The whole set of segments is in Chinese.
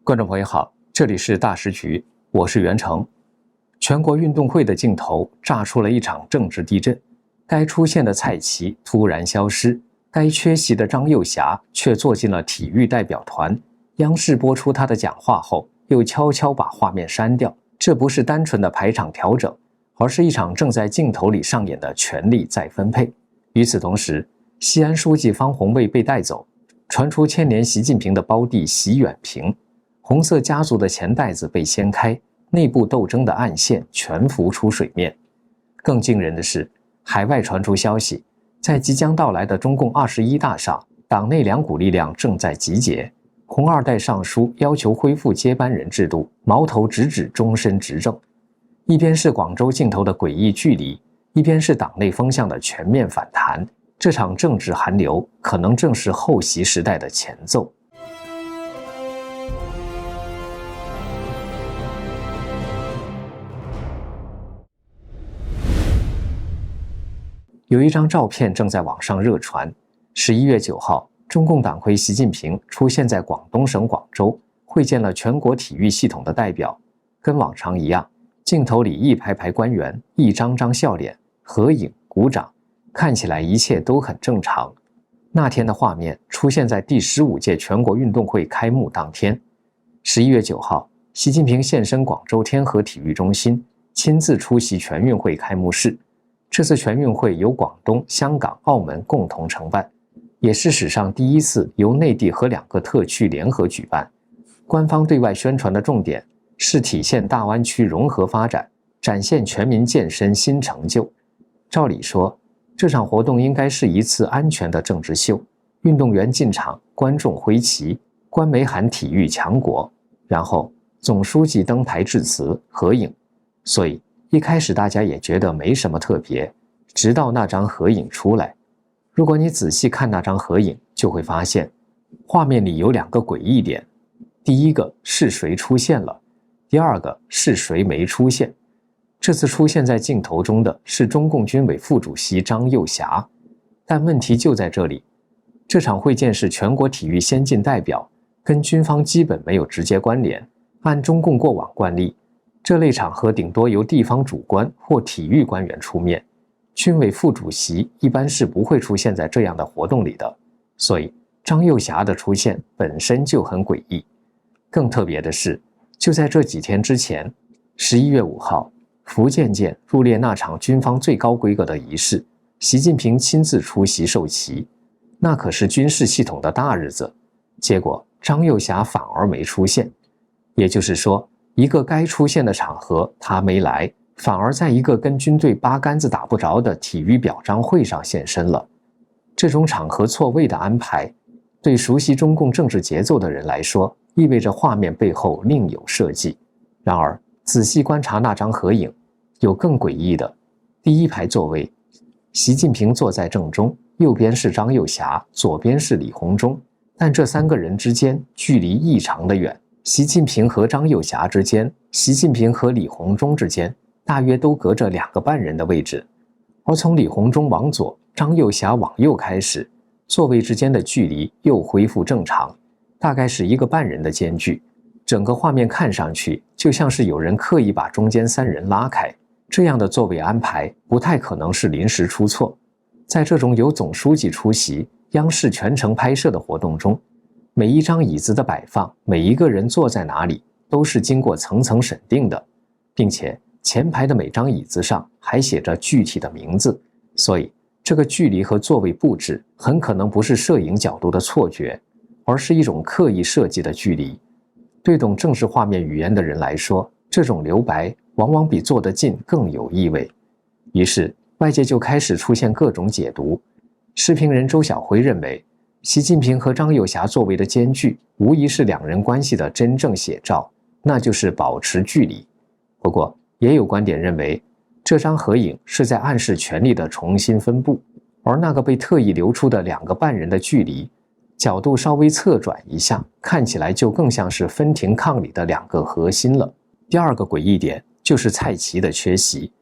观众朋友好，这里是大时局，我是袁成。全国运动会的镜头炸出了一场政治地震，该出现的蔡奇突然消失，该缺席的张幼霞却坐进了体育代表团。央视播出他的讲话后，又悄悄把画面删掉。这不是单纯的排场调整，而是一场正在镜头里上演的权力再分配。与此同时，西安书记方红卫被带走，传出牵连习近平的胞弟习远平。红色家族的钱袋子被掀开，内部斗争的暗线全浮出水面。更惊人的是，海外传出消息，在即将到来的中共21大上，党内两股力量正在集结。红二代上书要求恢复接班人制度，矛头直指终身执政。一边是广州镜头的诡异距离，一边是党内风向的全面反弹。这场政治寒流可能正是后习时代的前奏。有一张照片正在网上热传。11月9号，中共党魁习近平出现在广东省广州，会见了全国体育系统的代表。跟往常一样，镜头里一排排官员，一张张笑脸，合影鼓掌，看起来一切都很正常。那天的画面出现在第15届全国运动会开幕当天。11月9号，习近平现身广州天河体育中心，亲自出席全运会开幕式。这次全运会由广东、香港、澳门共同承办，也是史上第一次由内地和2个特区联合举办。官方对外宣传的重点是体现大湾区融合发展，展现全民健身新成就。照理说，这场活动应该是一次安全的政治秀，运动员进场，观众挥旗，官媒喊体育强国，然后总书记登台致辞合影。所以一开始大家也觉得没什么特别，直到那张合影出来。如果你仔细看那张合影，就会发现画面里有2个诡异点。第一个是谁出现了，第二个是谁没出现。这次出现在镜头中的是中共军委副主席张幼霞，但问题就在这里，这场会见是全国体育先进代表，跟军方基本没有直接关联。按中共过往惯例，这类场合顶多由地方主官或体育官员出面，军委副主席一般是不会出现在这样的活动里的，所以张幼霞的出现本身就很诡异。更特别的是，就在这几天之前，11月5号，福建舰入列那场军方最高规格的仪式，习近平亲自出席授旗，那可是军事系统的大日子。结果张幼霞反而没出现，也就是说，一个该出现的场合他没来，反而在一个跟军队八竿子打不着的体育表彰会上现身了。这种场合错位的安排，对熟悉中共政治节奏的人来说，意味着画面背后另有设计。然而仔细观察那张合影，有更诡异的。第一排座位，习近平坐在正中，右边是张幼霞，左边是李鸿忠，但这3个人之间距离异常的远。习近平和张幼霞之间，习近平和李鸿忠之间，大约都隔着2个半人的位置。而从李鸿忠往左，张幼霞往右开始，座位之间的距离又恢复正常，大概是1个半人的间距。整个画面看上去就像是有人刻意把中间3人拉开，这样的座位安排不太可能是临时出错。在这种由总书记出席、央视全程拍摄的活动中，每一张椅子的摆放，每一个人坐在哪里，都是经过层层审定的，并且前排的每张椅子上还写着具体的名字，所以这个距离和座位布置很可能不是摄影角度的错觉，而是一种刻意设计的距离。对懂政治画面语言的人来说，这种留白往往比坐得近更有意味。于是外界就开始出现各种解读。时评人周晓辉认为，习近平和张幼霞座位的间距无疑是2人关系的真正写照，那就是保持距离。不过也有观点认为，这张合影是在暗示权力的重新分布，而那个被特意留出的2个半人的距离，角度稍微侧转一下，看起来就更像是分庭抗礼的2个核心了。第2个诡异点就是蔡奇的缺席。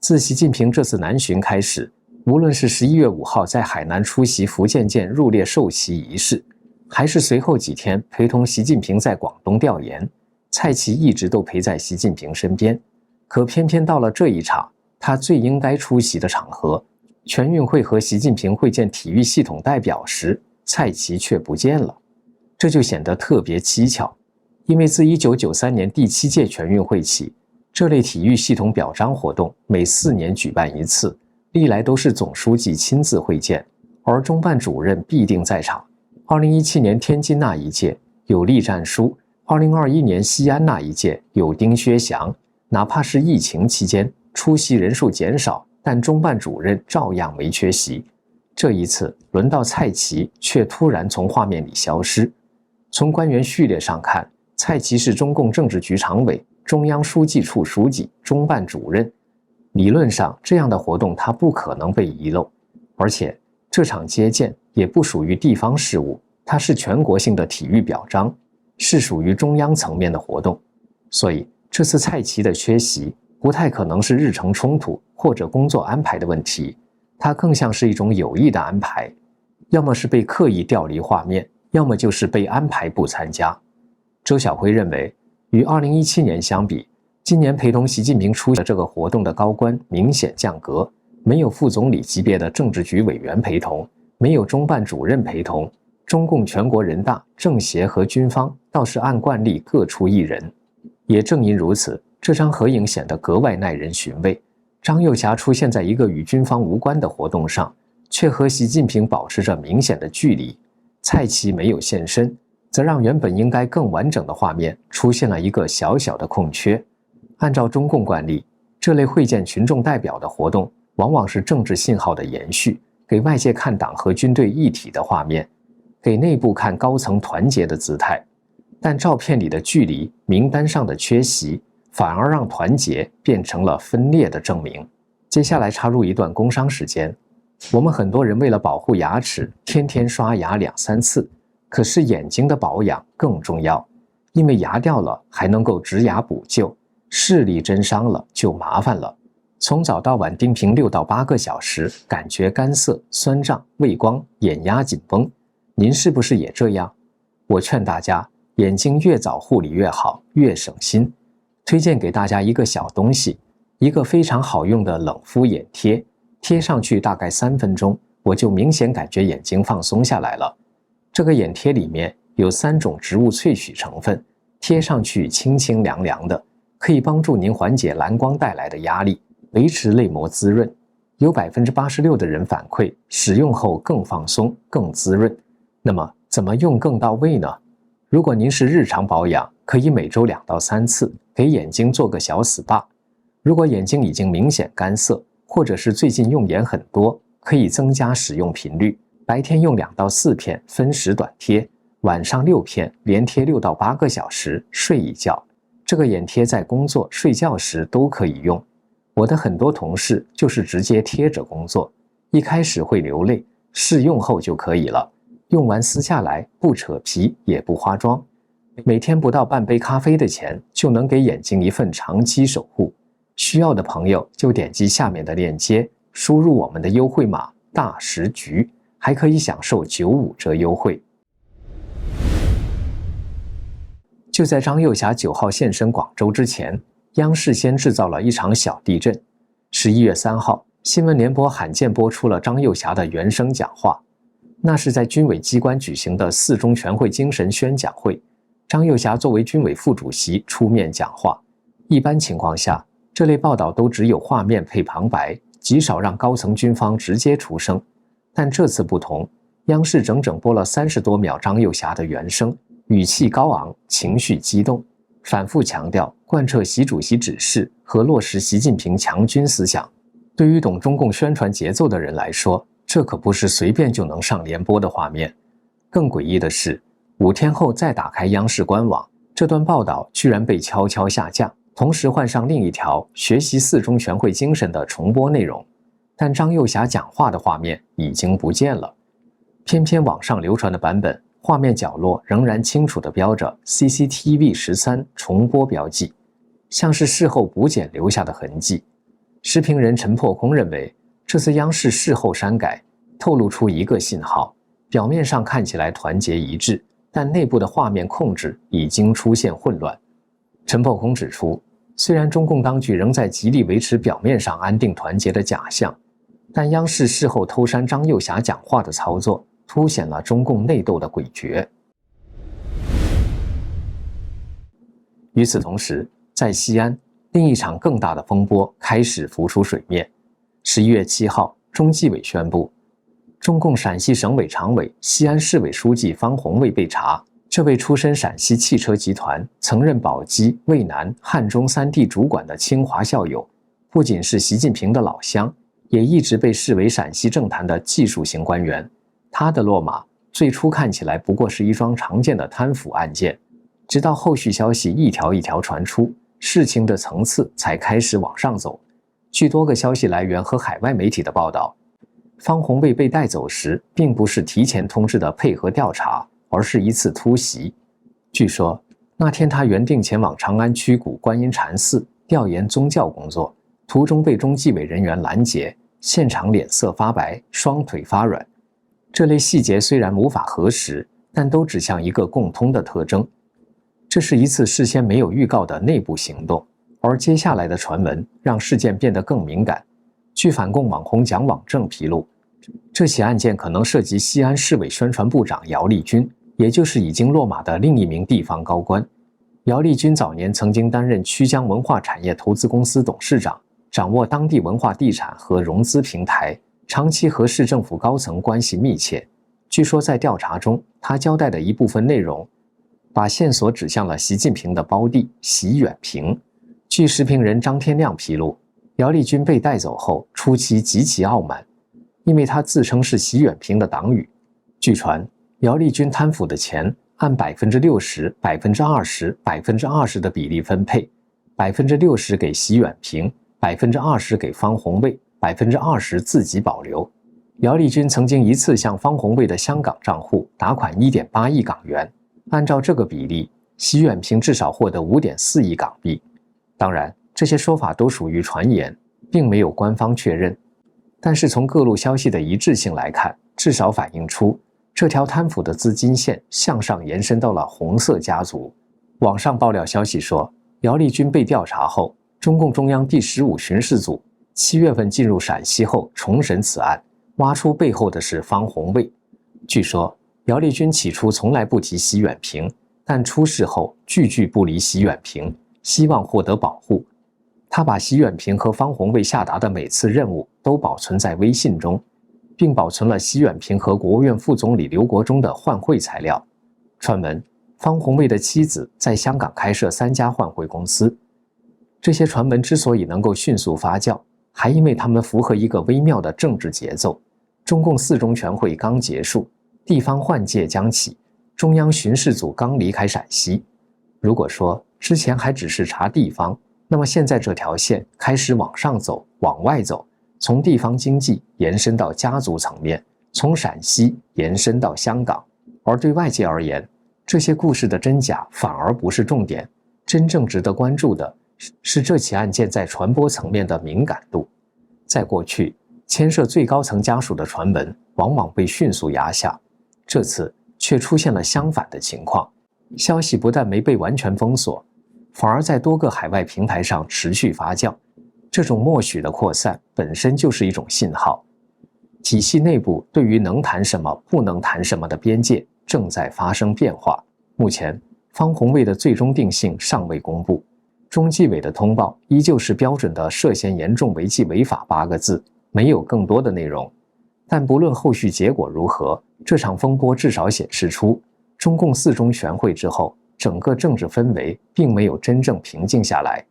自习近平这次南巡开始，无论是11月5号在海南出席福建舰入列授旗仪式，还是随后几天陪同习近平在广东调研，蔡奇一直都陪在习近平身边。可偏偏到了这一场他最应该出席的场合——全运会和习近平会见体育系统代表时，蔡奇却不见了。这就显得特别蹊跷，因为自1993年第7届全运会起，这类体育系统表彰活动每4年举办一次，历来都是总书记亲自会见，而中办主任必定在场。2017年天津那一届有栗战书，2021年西安那一届有丁薛祥。哪怕是疫情期间出席人数减少，但中办主任照样没缺席。这一次轮到蔡奇，却突然从画面里消失。从官员序列上看，蔡奇是中共政治局常委、中央书记处书记、中办主任。理论上，这样的活动他不可能被遗漏。而且，这场接见也不属于地方事务，它是全国性的体育表彰，是属于中央层面的活动。所以，这次蔡奇的缺席不太可能是日程冲突或者工作安排的问题，它更像是一种有意的安排，要么是被刻意调离画面，要么就是被安排不参加。周晓辉认为，与2017年相比，今年陪同习近平出席这个活动的高官明显降格，没有副总理级别的政治局委员陪同，没有中办主任陪同，中共全国人大、政协和军方倒是按惯例各出一人。也正因如此，这张合影显得格外耐人寻味。张又侠出现在一个与军方无关的活动上，却和习近平保持着明显的距离。蔡奇没有现身，则让原本应该更完整的画面出现了一个小小的空缺。按照中共惯例，这类会见群众代表的活动往往是政治信号的延续，给外界看党和军队一体的画面，给内部看高层团结的姿态。但照片里的距离，名单上的缺席，反而让团结变成了分裂的证明。接下来插入一段工商时间。我们很多人为了保护牙齿，天天刷牙2、3次，可是眼睛的保养更重要，因为牙掉了还能够植牙补救，视力真伤了就麻烦了。从早到晚盯屏6到8个小时，感觉干涩、酸胀、畏光、眼压紧绷，您是不是也这样？我劝大家，眼睛越早护理越好，越省心。推荐给大家一个小东西，一个非常好用的冷敷眼贴，贴上去大概3分钟，我就明显感觉眼睛放松下来了。这个眼贴里面有3种植物萃取成分，贴上去清清凉凉的，可以帮助您缓解蓝光带来的压力，维持泪膜滋润。有86%的人反馈使用后更放松、更滋润。那么怎么用更到位呢？如果您是日常保养，可以每周2到3次给眼睛做个小 SPA。如果眼睛已经明显干涩，或者是最近用眼很多，可以增加使用频率，白天用2到4片分时短贴，晚上6片连贴6到8个小时，睡一觉。这个眼贴在工作、睡觉时都可以用。我的很多同事就是直接贴着工作，一开始会流泪，试用后就可以了。用完撕下来，不扯皮也不花妆，每天不到半杯咖啡的钱，就能给眼睛一份长期守护。需要的朋友就点击下面的链接，输入我们的优惠码大10局，还可以享受95折优惠。就在张又侠9号现身广州之前，央视先制造了一场小地震。11月3号，新闻联播罕见播出了张又侠的原声讲话。那是在军委机关举行的4中全会精神宣讲会，张又侠作为军委副主席出面讲话。一般情况下，这类报道都只有画面配旁白，极少让高层军方直接出声。但这次不同，央视整整播了30多秒张又侠的原声，语气高昂，情绪激动，反复强调贯彻习主席指示和落实习近平强军思想。对于懂中共宣传节奏的人来说，这可不是随便就能上联播的画面。更诡异的是，5天后再打开央视官网，这段报道居然被悄悄下架，同时换上另一条学习4中全会精神的重播内容。但张又侠讲话的画面已经不见了，偏偏网上流传的版本，画面角落仍然清楚地标着 CCTV 13重播标记，像是事后补剪留下的痕迹。时评人陈破空认为，这次央视事后删改，透露出一个信号：表面上看起来团结一致，但内部的画面控制已经出现混乱。陈破空指出，虽然中共当局仍在极力维持表面上安定团结的假象，但央视事后偷删张又侠讲话的操作，凸显了中共内斗的诡谲。与此同时，在西安，另一场更大的风波开始浮出水面。11月7号，中纪委宣布，中共陕西省委常委、西安市委书记方红卫被查。这位出身陕西汽车集团、曾任宝鸡、渭南、汉中3地主管的清华校友，不仅是习近平的老乡，也一直被视为陕西政坛的技术型官员。他的落马最初看起来不过是一桩常见的贪腐案件，直到后续消息一条一条传出，事情的层次才开始往上走。据多个消息来源和海外媒体的报道，方红卫被带走时，并不是提前通知的配合调查，而是一次突袭。据说那天他原定前往长安曲谷观音禅寺调研宗教工作，途中被中纪委人员拦截，现场脸色发白，双腿发软。这类细节虽然无法核实，但都指向一个共通的特征，这是一次事先没有预告的内部行动。而接下来的传闻让事件变得更敏感。据反共网红蒋网正披露，这起案件可能涉及西安市委宣传部长姚立军，也就是已经落马的另一名地方高官。姚立军早年曾经担任曲江文化产业投资公司董事长，掌握当地文化地产和融资平台，长期和市政府高层关系密切。据说在调查中，他交代的一部分内容，把线索指向了习近平的胞弟习远平。据时评人张天亮披露，姚立军被带走后，初期极其傲慢，因为他自称是习远平的党羽。据传，姚立军贪腐的钱按60%、20%、20%的比例分配，60%给习远平，20%给方红卫，20%自己保留。姚立军曾经一次向方红卫的香港账户打款1.8亿港元，按照这个比例，习远平至少获得5.4亿港币。当然，这些说法都属于传言，并没有官方确认。但是从各路消息的一致性来看，至少反映出这条贪腐的资金线向上延伸到了红色家族。网上爆料消息说，姚立军被调查后，中共中央第15巡视组7月份进入陕西后重审此案，挖出背后的是方红卫。据说姚立军起初从来不提习远平，但出事后句句不离习远平，希望获得保护。他把习远平和方红卫下达的每次任务都保存在微信中，并保存了习远平和国务院副总理刘国中的换汇材料。传闻方红卫的妻子在香港开设3家换汇公司。这些传闻之所以能够迅速发酵，还因为他们符合一个微妙的政治节奏。中共4中全会刚结束，地方换届将起，中央巡视组刚离开陕西。如果说之前还只是查地方，那么现在这条线开始往上走，往外走，从地方经济延伸到家族层面，从陕西延伸到香港。而对外界而言，这些故事的真假反而不是重点，真正值得关注的是这起案件在传播层面的敏感度。在过去，牵涉最高层家属的传闻往往被迅速压下，这次却出现了相反的情况，消息不但没被完全封锁，反而在多个海外平台上持续发酵。这种默许的扩散本身就是一种信号，体系内部对于能谈什么不能谈什么的边界正在发生变化。目前方红卫的最终定性尚未公布，中纪委的通报依旧是标准的涉嫌严重违纪违法8个字，没有更多的内容。但不论后续结果如何，这场风波至少显示出中共4中全会之后，整个政治氛围并没有真正平静下来。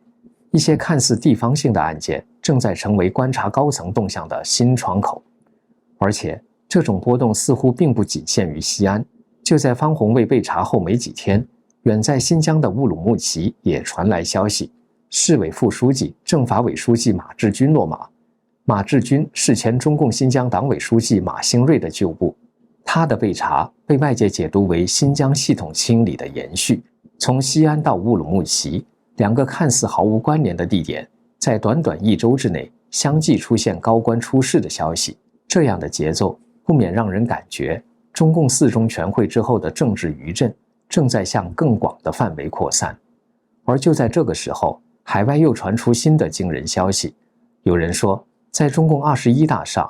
一些看似地方性的案件正在成为观察高层动向的新窗口。而且这种波动似乎并不仅限于西安，就在方红卫被查后没几天，远在新疆的乌鲁木齐也传来消息，市委副书记、政法委书记马志军落马。马志军是前中共新疆党委书记马兴瑞的旧部，他的被查被外界解读为新疆系统清理的延续。从西安到乌鲁木齐，2个看似毫无关联的地点，在短短1周之内相继出现高官出事的消息，这样的节奏不免让人感觉中共四中全会之后的政治余震正在向更广的范围扩散。而就在这个时候，海外又传出新的惊人消息，有人说，在中共21大上，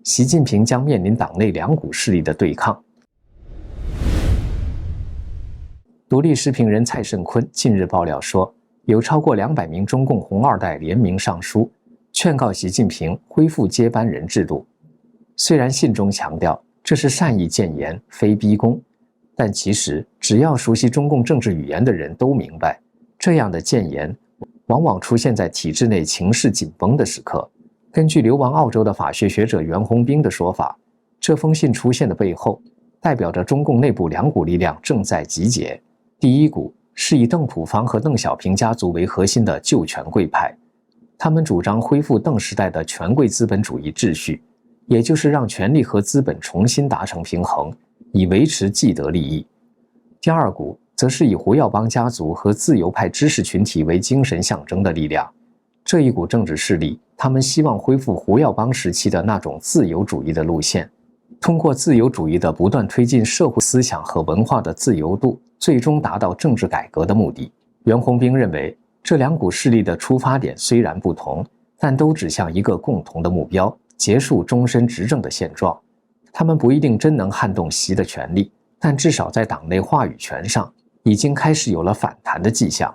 习近平将面临党内两股势力的对抗。独立时评人蔡胜坤近日爆料说，有超过200名中共红二代联名上书，劝告习近平恢复接班人制度。虽然信中强调这是善意谏言，非逼宫，但其实只要熟悉中共政治语言的人都明白，这样的谏言往往出现在体制内情势紧绷的时刻。根据流亡澳洲的法学学者袁宏斌的说法，这封信出现的背后，代表着中共内部两股力量正在集结。第一股是以邓朴方和邓小平家族为核心的旧权贵派，他们主张恢复邓时代的权贵资本主义秩序，也就是让权力和资本重新达成平衡，以维持既得利益。第二股则是以胡耀邦家族和自由派知识群体为精神象征的力量。这一股政治势力，他们希望恢复胡耀邦时期的那种自由主义的路线，通过自由主义的不断推进社会思想和文化的自由度，最终达到政治改革的目的。袁宏斌认为，这两股势力的出发点虽然不同，但都指向一个共同的目标，结束终身执政的现状。他们不一定真能撼动习的权力，但至少在党内话语权上已经开始有了反弹的迹象。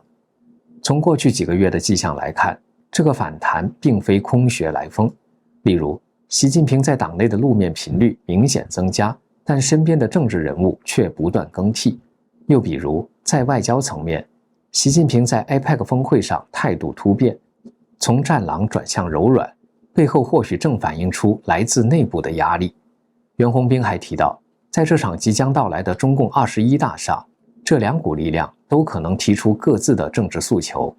从过去几个月的迹象来看，这个反弹并非空穴来风。例如，习近平在党内的露面频率明显增加，但身边的政治人物却不断更替。又比如，在外交层面，习近平在 APEC 峰会上态度突变，从战狼转向柔软，背后或许正反映出来自内部的压力。袁宏斌还提到，在这场即将到来的中共21大上，这两股力量都可能提出各自的政治诉求。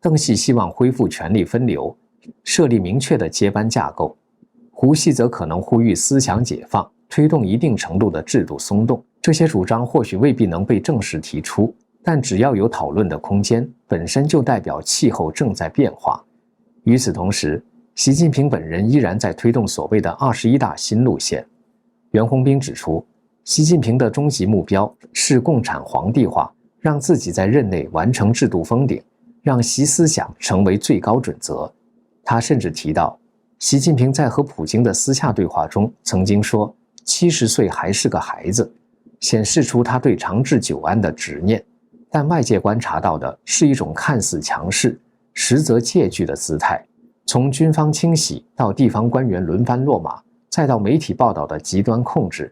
邓系希望恢复权力分流，设立明确的接班架构；胡系则可能呼吁思想解放，推动一定程度的制度松动。这些主张或许未必能被正式提出，但只要有讨论的空间，本身就代表气候正在变化。与此同时，习近平本人依然在推动所谓的21大新路线。袁宏斌指出，习近平的终极目标是共产皇帝化，让自己在任内完成制度封顶，让习思想成为最高准则。他甚至提到，习近平在和普京的私下对话中曾经说70岁还是个孩子，显示出他对长治久安的执念。但外界观察到的是一种看似强势，实则戒惧的姿态。从军方清洗到地方官员轮番落马，再到媒体报道的极端控制，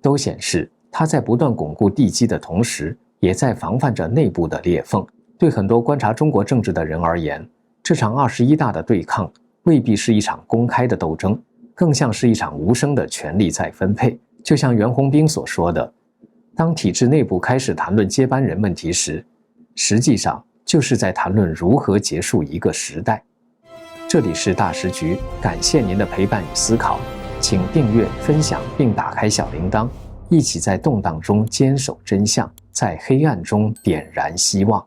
都显示他在不断巩固地基的同时，也在防范着内部的裂缝。对很多观察中国政治的人而言，这场21大的对抗未必是一场公开的斗争，更像是一场无声的权力再分配。就像袁宏斌所说的，当体制内部开始谈论接班人问题时，实际上就是在谈论如何结束一个时代。这里是大时局，感谢您的陪伴与思考，请订阅、分享并打开小铃铛，一起在动荡中坚守真相，在黑暗中点燃希望。